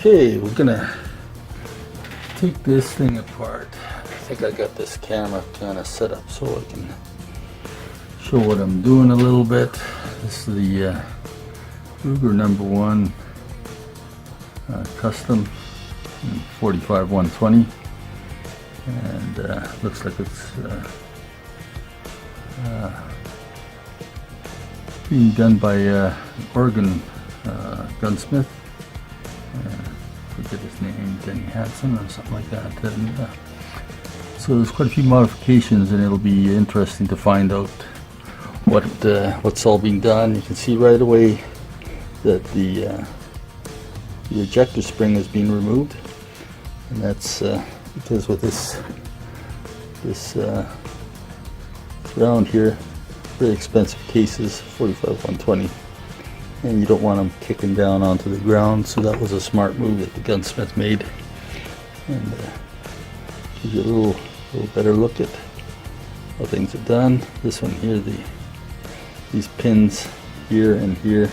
Okay, we're gonna take this thing apart. I think I got this camera kind of set up so I can show what I'm doing a little bit. This is the Ruger #1 custom 45-120, and looks like it's being done by Oregon gunsmith. Forget his name, Denny Hansen or something like that. And, so there's quite a few modifications, and it'll be interesting to find out what's all being done. You can see right away that the ejector spring has been removed, and that's because with this round here, very expensive cases, 45-120, and you don't want them kicking down onto the ground, so that was a smart move that the gunsmith made, and gives you a little better look at how things are done. This one here, these pins here and here,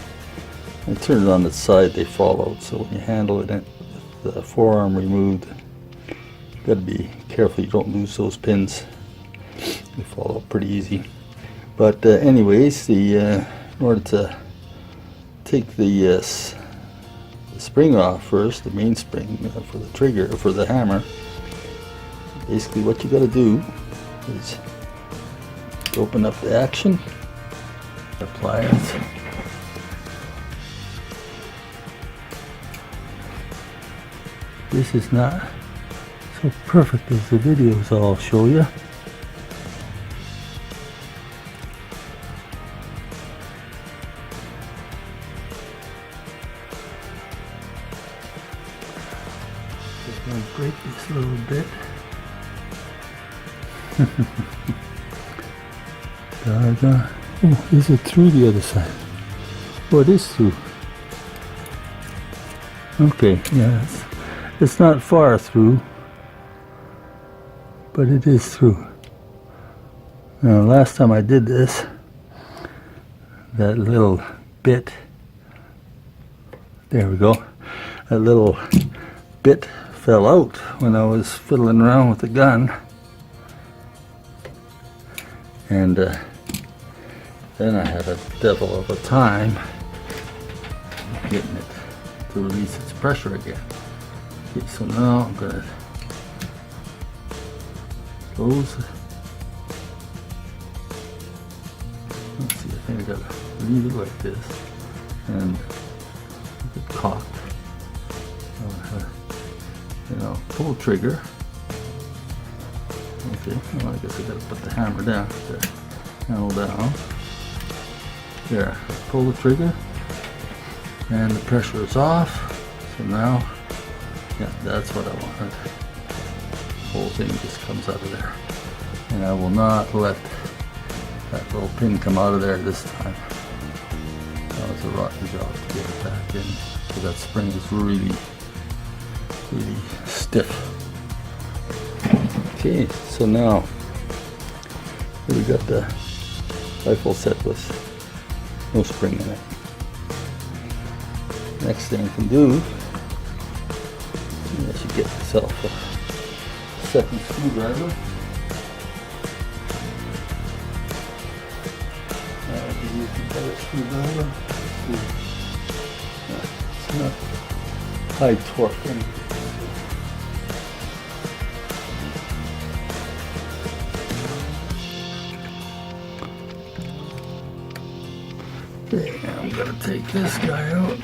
and turn it on its side, they fall out, so when you handle it with the forearm removed, you got to be careful you don't lose those pins. They fall out pretty easy. But anyways, in order to take the spring off first, the main spring for the trigger, for the hammer, basically what you got to do is open up the action, apply it. This is not so perfect as the videos I'll show you. I'm going to break this a little bit. Oh, is it through the other side? Oh, it is through. Okay, yeah, it's not far through, but it is through. Now, last time I did this, that little bit, there we go, that little bit fell out when I was fiddling around with the gun, and then I had a devil of a time getting it to release its pressure again. Okay, so now I'm going to close. Let's see, I think I got to leave it like this and get cocked. Pull the trigger. Okay, well, I guess I got to put the hammer down there. Handle down. There, pull the trigger, and the pressure is off. So now, yeah, that's what I wanted. The whole thing just comes out of there, and I will not let that little pin come out of there this time. That was a rotten job to get it back in, because that spring is really stiff. Okay, so now we got the rifle set with no spring in it. Next thing you can do is you get yourself a second screwdriver. You use the better screwdriver. It's not high torque anyway. Okay, I'm gonna take this guy out.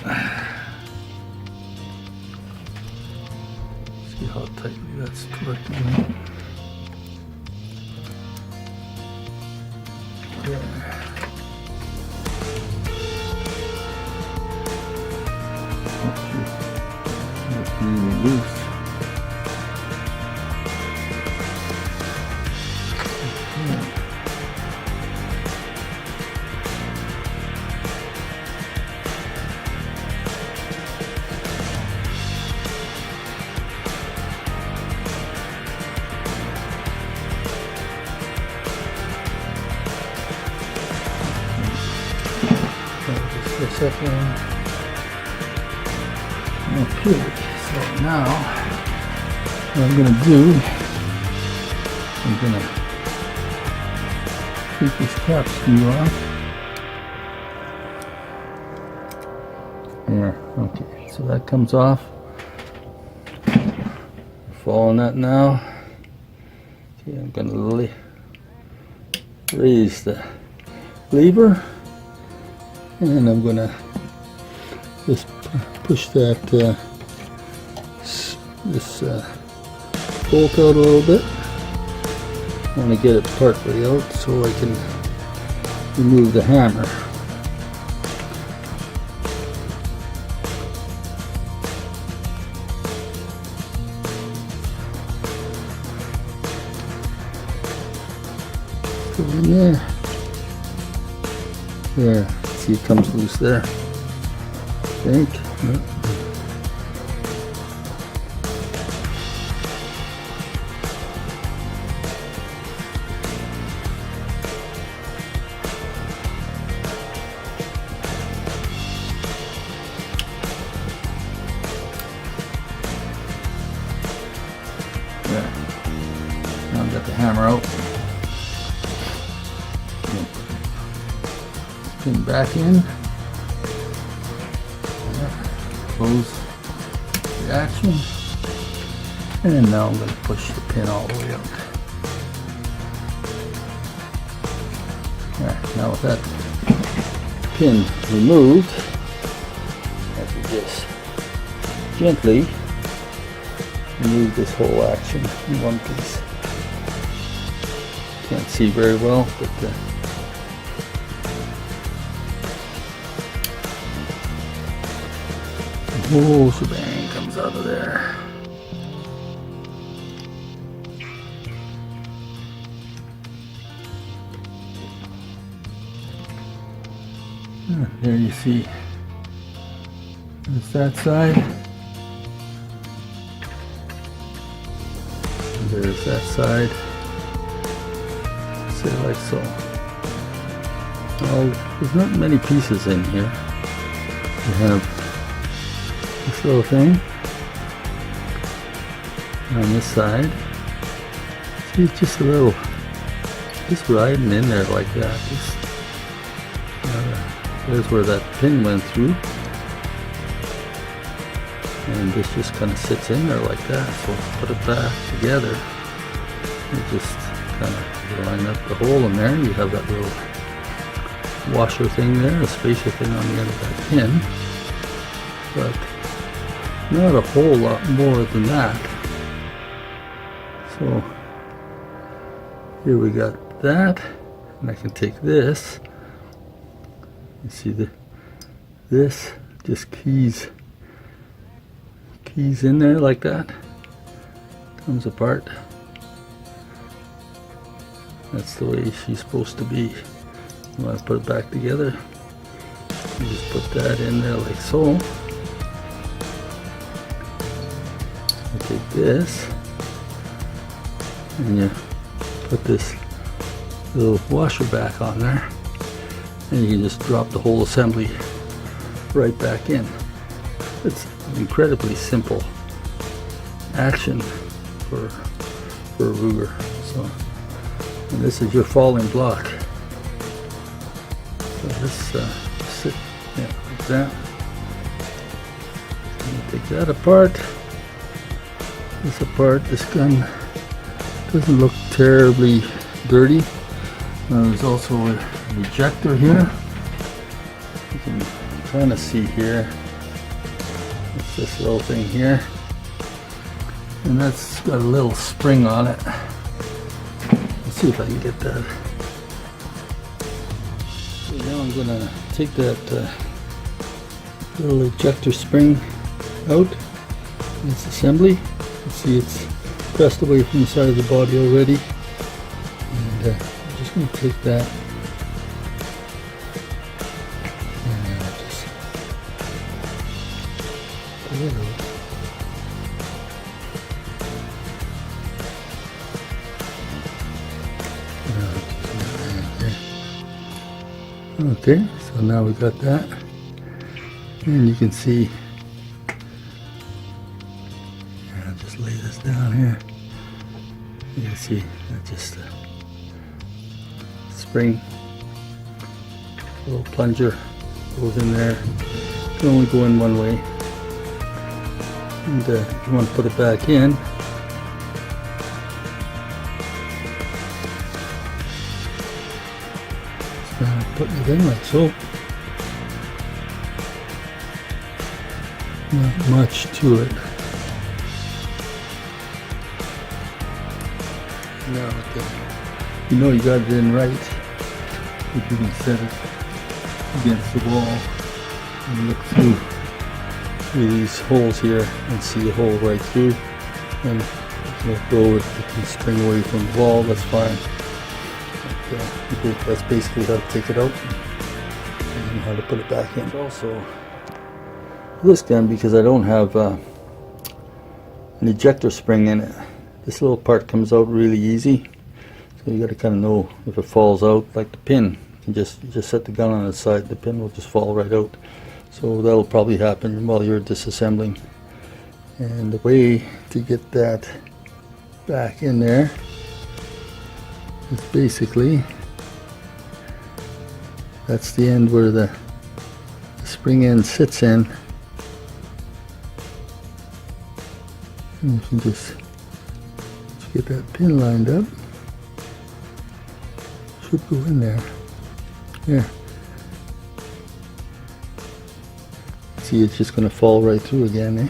See how tightly that's torqued in. There. That's really loose. Just a second. Okay, Now, what I'm going to do, I'm going to take this cap screw off. There, okay, so that comes off. Following that now. Okay, I'm going to raise the lever, and I'm going to just push that this bolt out a little bit. I want to get it partway out so I can remove the hammer. Go in there. There. See, it comes loose there. I think. Yep. There. Now I've got the hammer out. Pin back in. Close the action. And now I'm going to push the pin all the way out. Alright, now with that pin removed, I can just gently remove this whole action in one piece. Can't see very well, but the whole shebang comes out of there. There you see, there's that side, and there's that side, say like so. Well, there's not many pieces in here. We have this little thing on this side. See, it's just a little, just riding in there like that. There's where that pin went through, and this just kind of sits in there like that. So put it back together, you just kind of line up the hole in there. You have that little washer thing there, a spacer thing on the end of that pin, but not a whole lot more than that. So here we got that, and I can take this. You see this just keys in there like that, comes apart. That's the way she's supposed to be. You want to put it back together, you just put that in there like so. You take this and you put this little washer back on there, and you can just drop the whole assembly right back in. It's an incredibly simple action for a ruger. So, and this is your falling block. So this sit, yeah, like that. And you take that apart. This apart. This gun doesn't look terribly dirty. There's also a ejector here. You can kind of see here. It's this little thing here, and that's got a little spring on it. Let's see if I can get that. So now I'm gonna take that little ejector spring out. This assembly. You see it's pressed away from the side of the body already, and I'm just gonna take that. Okay, so now we got that, and you can see You see, just spring, little plunger goes in there. It can only go in one way. And if you want to put it back in, put it in like so. Not much to it. Now, you know you got it in right if you can set it against the wall and look through these holes here and see a hole right through, and go with the string away from the wall. That's fine. That's basically how to take it out and how to put it back in. Also, this gun, because I don't have an ejector spring in it, this little part comes out really easy. So you got to kind of know if it falls out, like the pin. You just set the gun on its side, the pin will just fall right out. So that'll probably happen while you're disassembling. And the way to get that back in there is basically, that's the end where the spring end sits in. And you can just get that pin lined up. Should go in there. Yeah. See, it's just going to fall right through again, eh?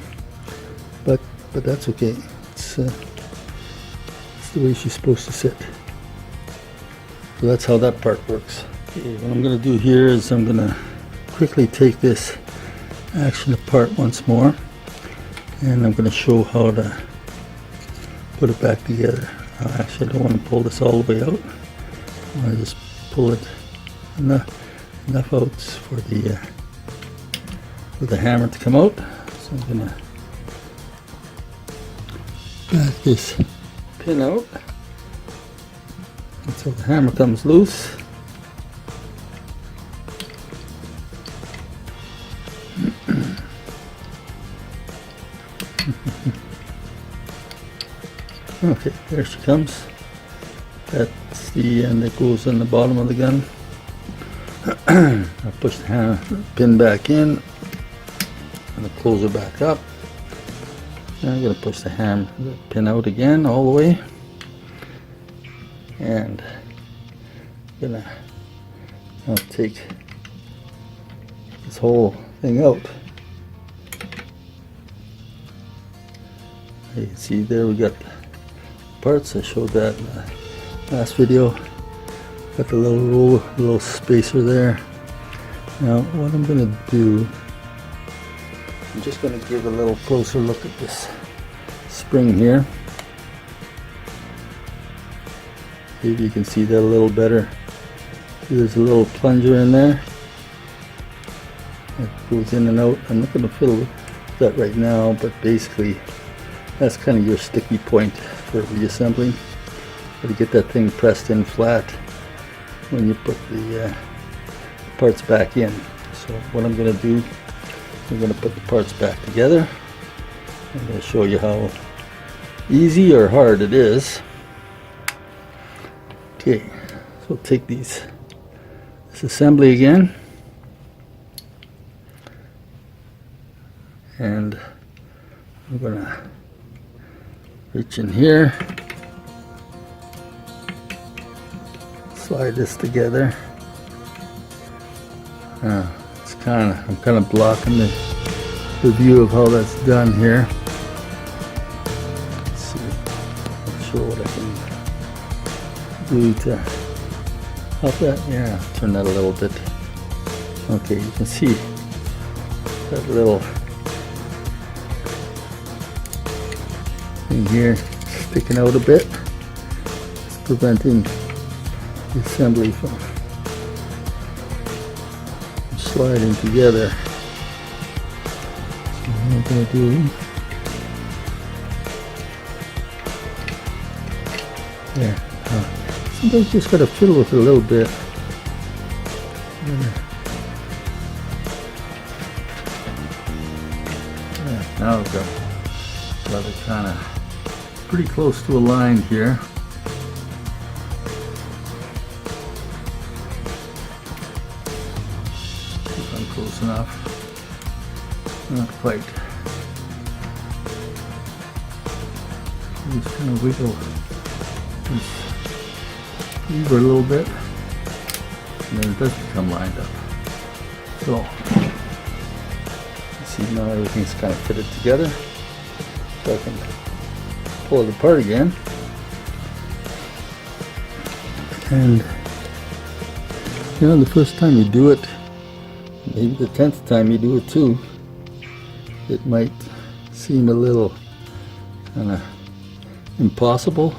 But that's okay. It's the way she's supposed to sit. So that's how that part works. Okay, what I'm going to do here is I'm going to quickly take this action apart once more, and I'm going to show how to put it back together. Actually, I don't want to pull this all the way out. I want to just pull it enough out for the hammer to come out. So I'm going to back this pin out until the hammer comes loose. Okay, there she comes. That's the end that goes in the bottom of the gun. I'll push the pin back in and I'll close it back up. Now I'm going to push the pin out again all the way, and I'm going to now take this whole thing out. You can see there we got parts. I showed that in the last video. Got the little spacer there. Now what I'm going to do, I'm just going to give a little closer look at this spring here. Maybe you can see that a little better. There's a little plunger in there. It goes in and out. I'm not going to fiddle with that right now, but basically that's kind of your sticky point for reassembling. Got to get that thing pressed in flat when you put the parts back in. So what I'm going to do, I'm going to put the parts back together. I'm going to show you how easy or hard it is. Okay, so take this assembly again, and I'm going to reach in here, slide this together. I'm kind of blocking the view of how that's done here. Let's see, not sure what I can do to help that. Yeah, turn that a little bit. Okay, you can see that little thing here sticking out a bit. It's preventing the assembly from sliding together. So what I'm going to do, there. Sometimes you just got to fiddle with it a little bit. Yeah, now we've got it kind of pretty close to aligned here. close enough. Not quite. Just kind of wiggle this lever a little bit, and then it does become lined up. So, you see now everything's kind of fitted together. So I can pull it apart again. And you know, the first time you do it, maybe the 10th time you do it too, it might seem a little kind of impossible,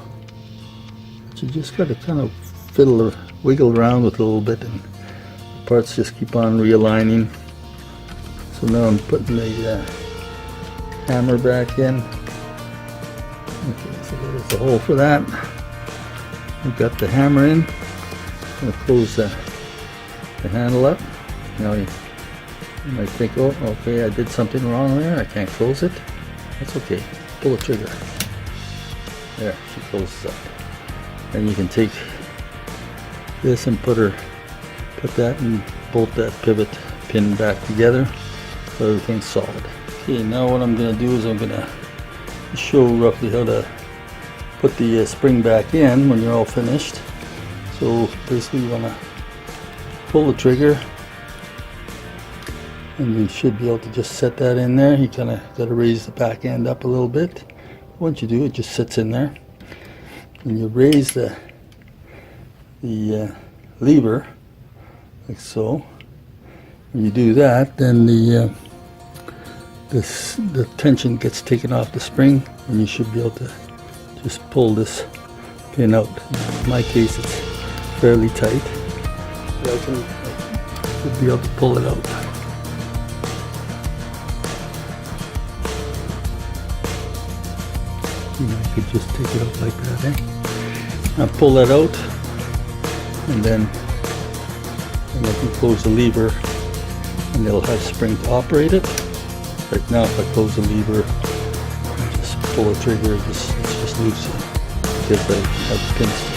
but you just got to kind of fiddle or wiggle around with it a little bit, and the parts just keep on realigning. So now I'm putting the hammer back in. Okay, so there's the hole for that. I've got the hammer in. I'm going to close the handle up. Now you might think, oh, okay, I did something wrong there. I can't close it. That's okay. Pull the trigger. There, she closes up. And you can take this and put that and bolt that pivot pin back together so everything's solid. Okay, now what I'm going to do is I'm going to show roughly how to put the spring back in when you're all finished. So basically you want to pull the trigger, and you should be able to just set that in there. You kind of got to raise the back end up a little bit. Once you do, it just sits in there. And you raise the lever like so. When you do that, then the tension gets taken off the spring, and you should be able to just pull this pin out. In my case, it's fairly tight. I should be able to pull it out. I could just take it out like that, eh? Now pull that out, and then I can close the lever, and it'll have spring to operate it. Right now, if I close the lever and just pull the trigger, it's just loose because I have pins